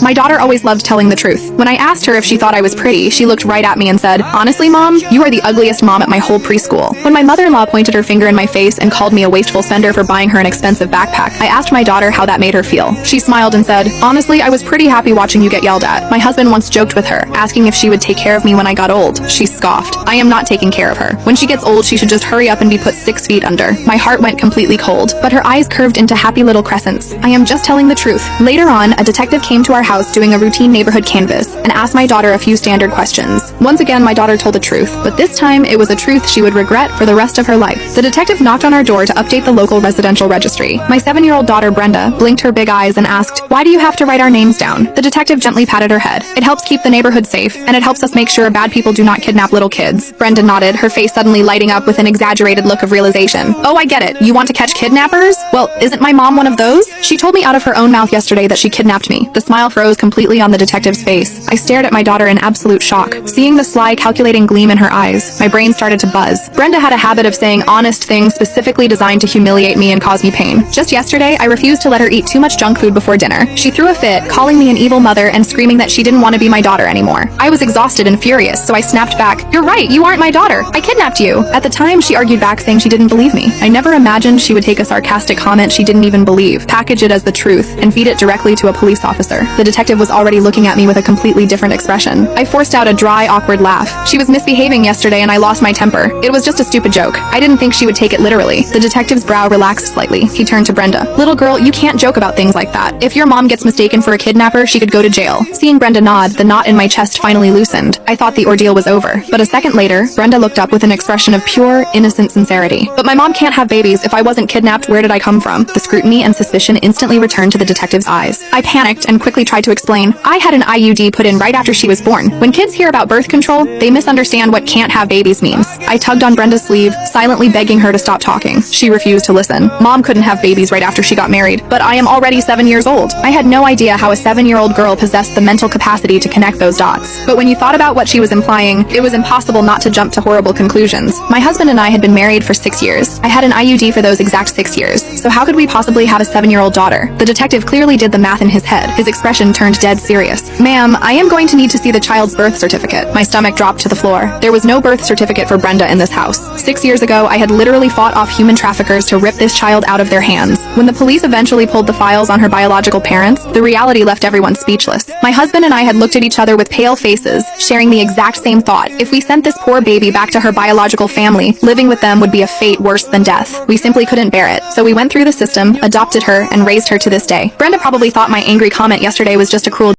My daughter always loved telling the truth. When I asked her if she thought I was pretty, she looked right at me and said, "Honestly, Mom, you are the ugliest mom at my whole preschool." When my mother-in-law pointed her finger in my face and called me a wasteful spender for buying her an expensive backpack, I asked my daughter how that made her feel. She smiled and said, "Honestly, I was pretty happy watching you get yelled at." My husband once joked with her, asking if she would take care of me when I got old. She scoffed. "I am not taking care of her. When she gets old, she should just hurry up and be put 6 feet under." My heart went completely cold, but her eyes curved into happy little crescents. I am just telling the truth. Later on, a detective came to our house doing a routine neighborhood canvass and asked my daughter a few standard questions. Once again, my daughter told the truth, but this time it was a truth she would regret for the rest of her life. The detective knocked on our door to update the local residential registry. My 7-year-old daughter Brenda blinked her big eyes and asked, "Why do you have to write our names down?" The detective gently patted her head. "It helps keep the neighborhood safe, and it helps us make sure bad people do not kidnap little kids." Brenda nodded, her face suddenly lighting up with an exaggerated look of realization. "Oh, I get it. You want to catch kidnappers? Well, isn't my mom one of those? She told me out of her own mouth yesterday that she kidnapped me." The smile froze completely on the detective's face. I stared at my daughter in absolute shock. Seeing the sly, calculating gleam in her eyes, my brain started to buzz. Brenda had a habit of saying honest things specifically designed to humiliate me and cause me pain. Just yesterday, I refused to let her eat too much junk food before dinner. She threw a fit, calling me an evil mother and screaming that she didn't want to be my daughter anymore. I was exhausted and furious, so I snapped back, "You're right, you aren't my daughter. I kidnapped you." At the time, she argued back saying she didn't believe me. I never imagined she would take a sarcastic comment she didn't even believe, package it as the truth, and feed it directly to a police officer. The detective was already looking at me with a completely different expression. I forced out a dry, awkward laugh. "She was misbehaving yesterday and I lost my temper. It was just a stupid joke. I didn't think she would take it literally." The detective's brow relaxed slightly. He turned to Brenda. "Little girl, you can't joke about things like that. If your mom gets mistaken for a kidnapper, she could go to jail." Seeing Brenda nod, the knot in my chest finally loosened. I thought the ordeal was over. But a second later, Brenda looked up with an expression of pure, innocent sincerity. "But my mom can't have babies. If I wasn't kidnapped, where did I come from?" The scrutiny and suspicion instantly returned to the detective's eyes. I panicked and quickly tried to explain. "I had an IUD put in right after she was born. When kids hear about birth control, they misunderstand what can't have babies means." I tugged on Brenda's sleeve, silently begging her to stop talking. She refused to listen. "Mom couldn't have babies right after she got married, but I am already 7 years old." I had no idea how a 7-year-old girl possessed the mental capacity to connect those dots. But when you thought about what she was implying, it was impossible not to jump to horrible conclusions. My husband and I had been married for 6 years. I had an IUD for those exact 6 years. So how could we possibly have a 7-year-old daughter? The detective clearly did the math in his head. His expression turned dead serious. "Ma'am, I am going to need to see the child's birth certificate." My stomach dropped to the floor. There was no birth certificate for Brenda in this house. 6 years ago, I had literally fought off human traffickers to rip this child out of their hands. When the police eventually pulled the files on her biological parents, the reality left everyone speechless. My husband and I had looked at each other with pale faces, sharing the exact same thought. If we sent this poor baby back to her biological family, living with them would be a fate worse than death. We simply couldn't bear it. So we went through the system, adopted her, and raised her to this day. Brenda probably thought my angry comment yesterday was just a cruel